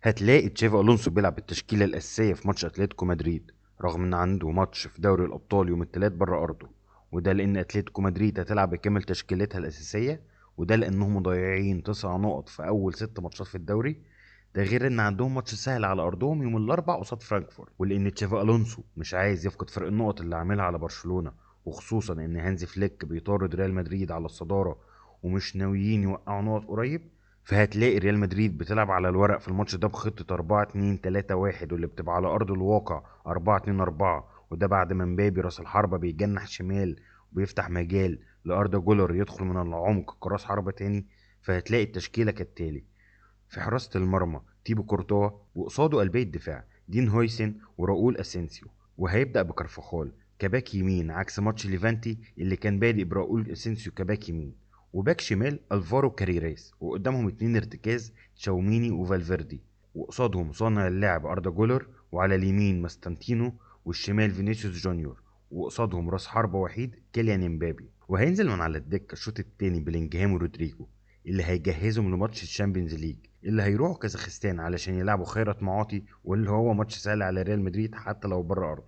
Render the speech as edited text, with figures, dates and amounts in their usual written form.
هتلاقي تشافي الونسو بيلعب بالتشكيله الاساسيه في ماتش اتلتيكو مدريد، رغم ان عنده ماتش في دوري الابطال يوم الثلاث بره ارضه. وده لان اتلتيكو مدريد هتلعب بكامل تشكيلتها الاساسيه، وده لانهم مضيعين 9 نقط في اول 6 ماتشات في الدوري. ده غير ان عندهم ماتش سهل على ارضهم يوم الاربع قصاد فرانكفورت، ولان تشافي الونسو مش عايز يفقد فرق النقط اللي عاملها على برشلونه، وخصوصا ان هانزي فليك بيطارد ريال مدريد على الصداره ومش ناويين يوقعوا نقط قريب. فهتلاقي ريال مدريد بتلعب على الورق في الماتش ده بخطة 4-2-3-1، واللي بتبقى على أرض الواقع 4-2-4. وده بعد ما مبابي راس الحربة بيجنح شمال وبيفتح مجال لأردا جولر يدخل من العمق كراس حربة تاني. فهتلاقي التشكيلة كالتالي: في حراسة المرمى تيبو كورتوا، وقصاده قلبي الدفاع دين هويسن وراؤول اسينسيو. وهيبدأ بكارفاخال كباك يمين عكس ماتش ليفانتي اللي كان بادئ براؤول اسينسيو كباك يمين. وباك شمال الفارو كاريريس، وقدامهم اتنين ارتكاز تشاوميني وفالفيردي. وقصادهم صانع اللعب اردا جولر، وعلى اليمين ماستانتينو، والشمال فينيسيوس جونيور. وقصادهم راس حربة وحيد كيليان امبابي. وهينزل من على الدكة الشوط التاني بلينجهام ورودريجو، اللي هيجهزهم لماتش الشامبيونز ليج اللي هيروحوا كازاخستان علشان يلعبوا خيرت معاطي، واللي هو ماتش سهل على ريال مدريد حتى لو بره ارضه.